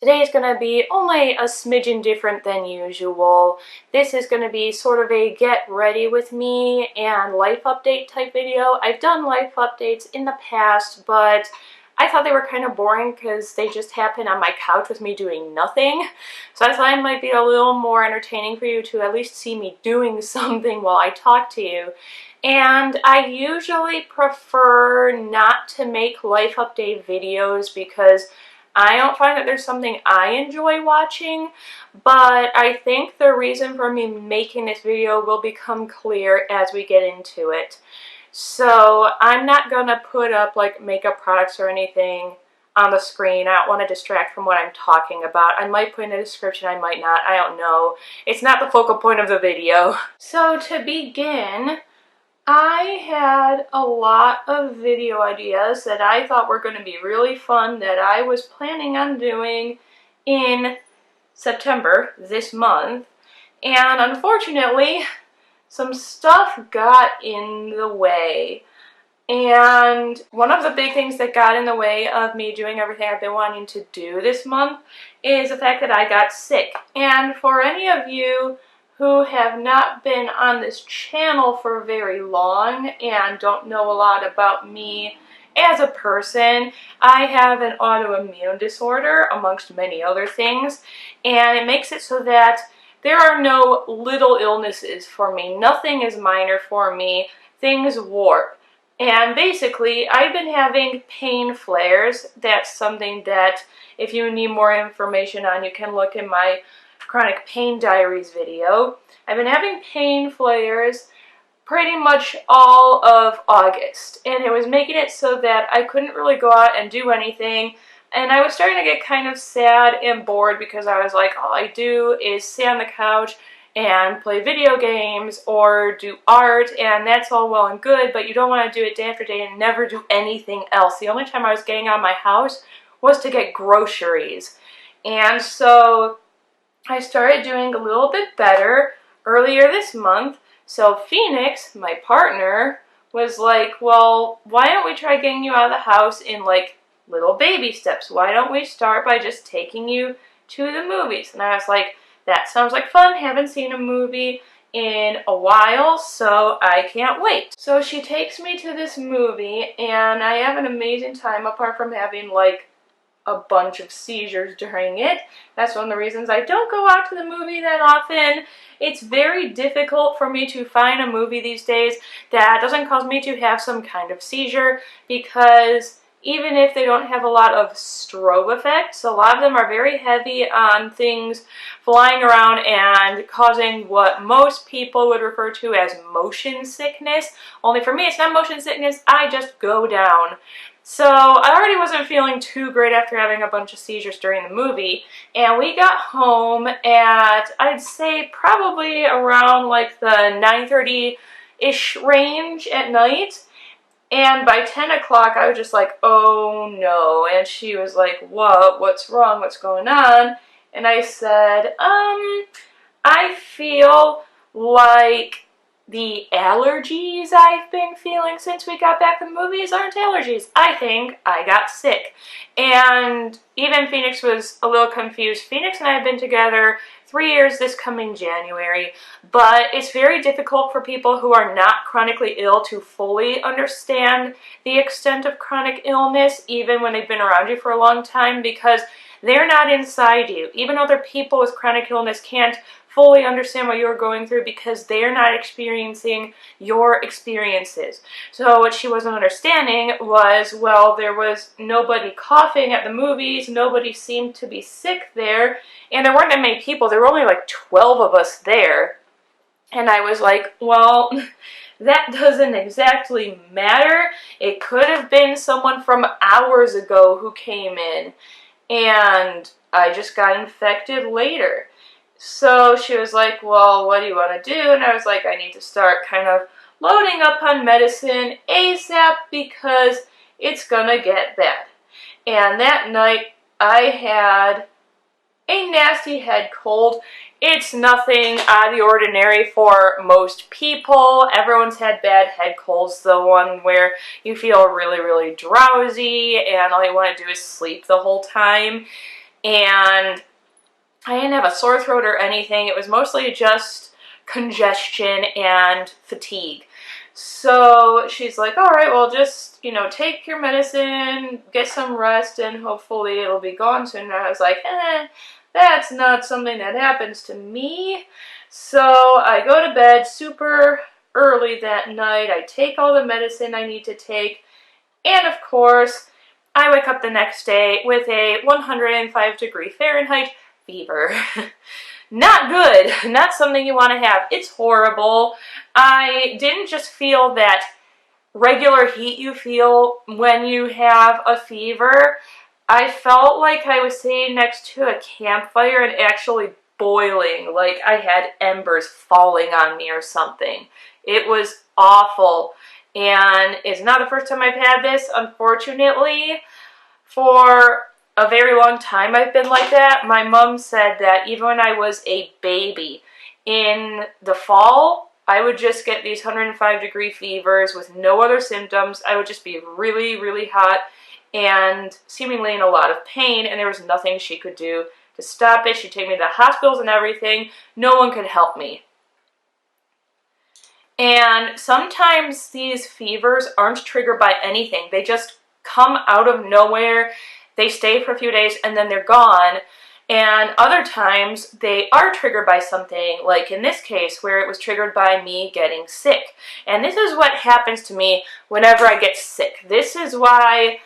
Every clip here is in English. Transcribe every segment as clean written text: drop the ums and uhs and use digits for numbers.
Today is going to be only a smidgen different than usual. This is going to be sort of a get ready with me and life update type video. I've done life updates in the past, but I thought they were kind of boring because they just happen on my couch with me doing nothing. So I thought it might be a little more entertaining for you to at least see me doing something while I talk to you. And I usually prefer not to make life update videos because I don't find that there's something I enjoy watching, but I think the reason for me making this video will become clear as we get into it. So I'm not going to put up like makeup products or anything on the screen. I don't want to distract from what I'm talking about. I might put in a description, I might not, I don't know. It's not the focal point of the video. So to begin, I had a lot of video ideas that I thought were going to be really fun that I was planning on doing in September, this month, and unfortunately some stuff got in the way. And one of the big things that got in the way of me doing everything I've been wanting to do this month is the fact that I got sick. And for any of you who have not been on this channel for very long and don't know a lot about me as a person, I have an autoimmune disorder amongst many other things, and it makes it so that there are no little illnesses for me. Nothing is minor for me. Things warp. And basically, I've been having pain flares. That's something that if you need more information on, you can look in my chronic pain diaries video. I've been having pain flares pretty much all of August, and it was making it so that I couldn't really go out and do anything, and I was starting to get kind of sad and bored because I was like, all I do is sit on the couch and play video games or do art, and that's all well and good, but you don't want to do it day after day and never do anything else. The only time I was getting out of my house was to get groceries. And so I started doing a little bit better earlier this month. So Phoenix, my partner, was like, well, why don't we try getting you out of the house in like little baby steps? Why don't we start by just taking you to the movies? And I was like, that sounds like fun. Haven't seen a movie in a while, so I can't wait. So she takes me to this movie, and I have an amazing time apart from having like a bunch of seizures during it. That's one of the reasons I don't go out to the movie that often. It's very difficult for me to find a movie these days that doesn't cause me to have some kind of seizure, because even if they don't have a lot of strobe effects, a lot of them are very heavy on things flying around and causing what most people would refer to as motion sickness. Only for me, it's not motion sickness, I just go down. So I already wasn't feeling too great after having a bunch of seizures during the movie, and we got home at, I'd say, probably around like the 9:30-ish range at night, and by 10 o'clock I was just like, oh no, and she was like, what's wrong, what's going on? And I said, I feel like the allergies I've been feeling since we got back from the movies aren't allergies. I think I got sick. And even Phoenix was a little confused. Phoenix and I have been together 3 years this coming January, but it's very difficult for people who are not chronically ill to fully understand the extent of chronic illness, even when they've been around you for a long time, because they're not inside you. Even other people with chronic illness can't fully understand what you're going through because they're not experiencing your experiences. So what she wasn't understanding was, well, there was nobody coughing at the movies, nobody seemed to be sick there, and there weren't that many people. There were only like 12 of us there. And I was like, well, that doesn't exactly matter. It could have been someone from hours ago who came in, and I just got infected later. So she was like, well, what do you want to do? And I was like, I need to start kind of loading up on medicine ASAP because it's gonna get bad. And that night I had a nasty head cold. It's nothing out of the ordinary for most people. Everyone's had bad head colds, the one where you feel really, really drowsy and all you want to do is sleep the whole time. and I didn't have a sore throat or anything. It was mostly just congestion and fatigue. So she's like, all right, well, just, you know, take your medicine, get some rest, and hopefully it'll be gone soon. And I was like, that's not something that happens to me. So I go to bed super early that night. I take all the medicine I need to take. And of course, I wake up the next day with a 105-degree Fahrenheit fever. Not good. Not something you want to have. It's horrible. I didn't just feel that regular heat you feel when you have a fever. I felt like I was sitting next to a campfire and actually boiling, like I had embers falling on me or something. It was awful. And it's not the first time I've had this, unfortunately. For a very long time I've been like that. My mom said that even when I was a baby, in the fall, I would just get these 105-degree fevers with no other symptoms. I would just be really, really hot and seemingly in a lot of pain, and there was nothing she could do to stop it. She'd take me to hospitals and everything. No one could help me. And sometimes these fevers aren't triggered by anything. They just come out of nowhere. They stay for a few days and then they're gone. And other times they are triggered by something, like in this case where it was triggered by me getting sick. And this is what happens to me whenever I get sick. This is why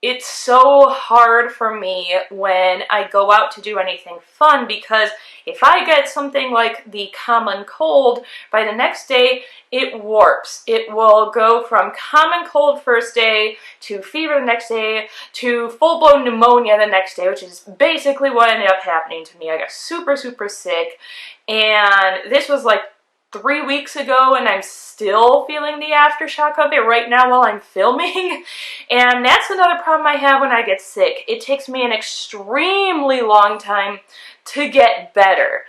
it's so hard for me when I go out to do anything fun, because if I get something like the common cold, by the next day it warps. It will go from common cold first day to fever the next day to full-blown pneumonia the next day, which is basically what ended up happening to me. I got super, super sick, and this was like 3 weeks ago, and I'm still feeling the aftershock of it right now while I'm filming. And that's another problem I have when I get sick. It takes me an extremely long time to get better.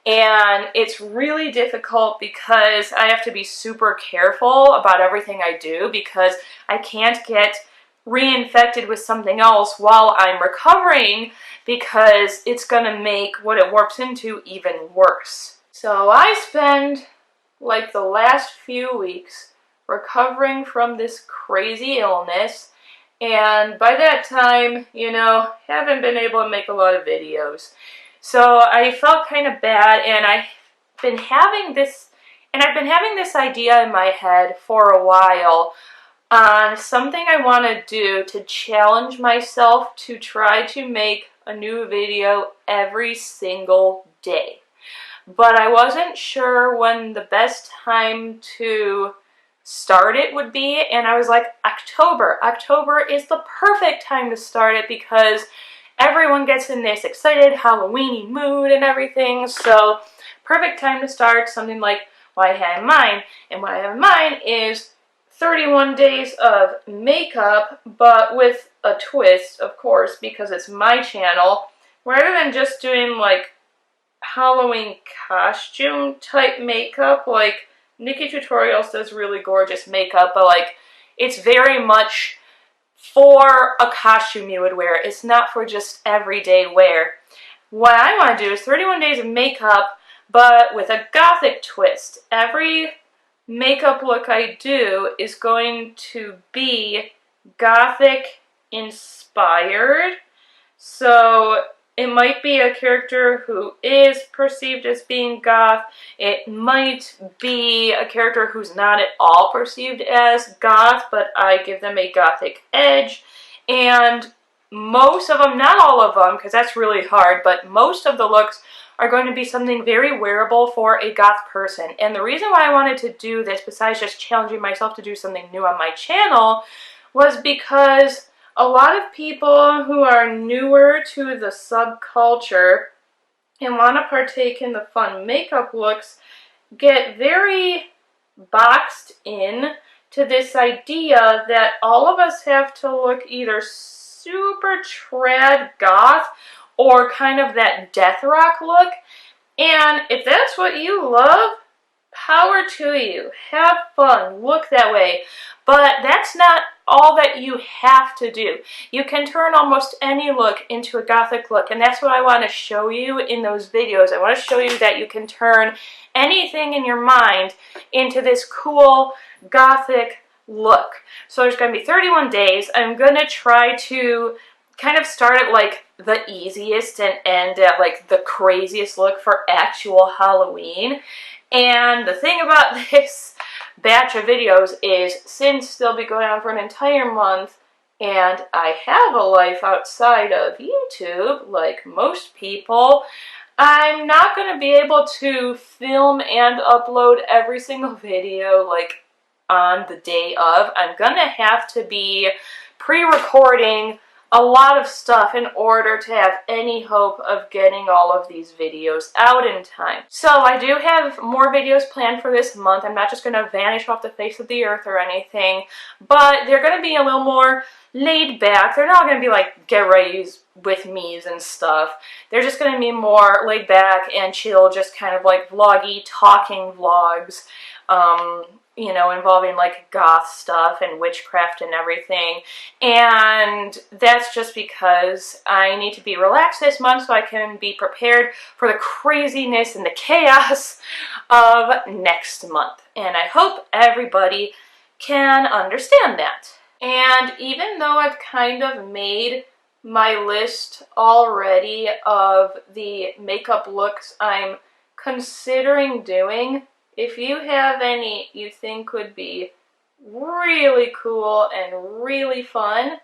And it's really difficult because I have to be super careful about everything I do, because I can't get reinfected with something else while I'm recovering, because it's going to make what it warps into even worse. So I spend like the last few weeks recovering from this crazy illness, and by that time, you know, haven't been able to make a lot of videos. So I felt kind of bad, and I've been having this idea in my head for a while on something I want to do to challenge myself to try to make a new video every single day. But I wasn't sure when the best time to start it would be, and I was like, October. October is the perfect time to start it because everyone gets in this excited Halloween-y mood and everything, so perfect time to start something like what I had in mind. And what I have in mind is 31 days of makeup, but with a twist, of course, because it's my channel. Rather than just doing like Halloween costume type makeup, like Nikki Tutorials does really gorgeous makeup, but like it's very much for a costume you would wear. It's not for just everyday wear. What I want to do is 31 days of makeup, but with a gothic twist. Every makeup look I do is going to be gothic inspired. So it might be a character who is perceived as being goth. It might be a character who's not at all perceived as goth, but I give them a gothic edge. And most of them, not all of them, because that's really hard, but most of the looks are going to be something very wearable for a goth person. And the reason why I wanted to do this, besides just challenging myself to do something new on my channel, was because a lot of people who are newer to the subculture and want to partake in the fun makeup looks get very boxed in to this idea that all of us have to look either super trad goth or kind of that death rock look. And if that's what you love, power to you. Have fun. Look that way. But that's not all that you have to do. You can turn almost any look into a gothic look, and that's what I want to show you in those videos. I want to show you that you can turn anything in your mind into this cool gothic look. So there's going to be 31 days. I'm going to try to kind of start at like the easiest and end at like the craziest look for actual Halloween. And the thing about this batch of videos is, since they'll be going on for an entire month and I have a life outside of YouTube like most people, I'm not going to be able to film and upload every single video like on the day of. I'm going to have to be pre-recording a lot of stuff in order to have any hope of getting all of these videos out in time. So I do have more videos planned for this month. I'm not just going to vanish off the face of the earth or anything, but they're going to be a little more laid back. They're not going to be like get ready's with me's and stuff. They're just going to be more laid back and chill, just kind of like vloggy, talking vlogs, you know, involving like goth stuff and witchcraft and everything. And that's just because I need to be relaxed this month so I can be prepared for the craziness and the chaos of next month. And I hope everybody can understand that. And even though I've kind of made my list already of the makeup looks I'm considering doing, if you have any you think would be really cool and really fun,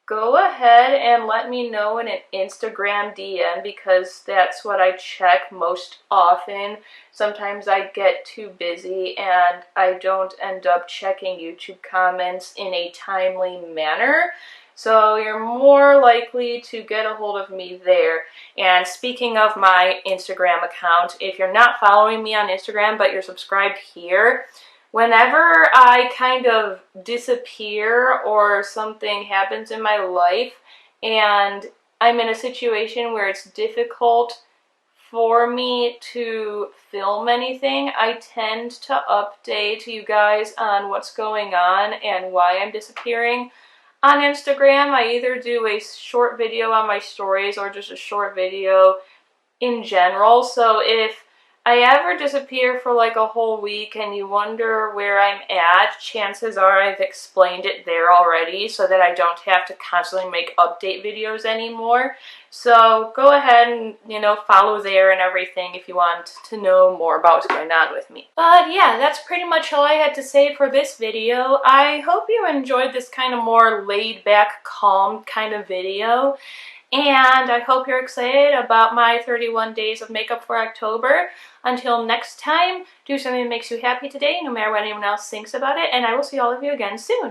go ahead and let me know in an Instagram DM, because that's what I check most often. Sometimes I get too busy and I don't end up checking YouTube comments in a timely manner. So you're more likely to get a hold of me there. And speaking of my Instagram account, if you're not following me on Instagram but you're subscribed here, whenever I kind of disappear or something happens in my life and I'm in a situation where it's difficult for me to film anything, I tend to update you guys on what's going on and why I'm disappearing. On Instagram, I either do a short video on my stories or just a short video in general. So if I ever disappear for like a whole week and you wonder where I'm at, chances are I've explained it there already so that I don't have to constantly make update videos anymore. So go ahead and, you know, follow there and everything if you want to know more about what's going on with me. But yeah, that's pretty much all I had to say for this video. I hope you enjoyed this kind of more laid back, calm kind of video. And I hope you're excited about my 31 days of makeup for October. Until next time, do something that makes you happy today, no matter what anyone else thinks about it, and I will see all of you again soon.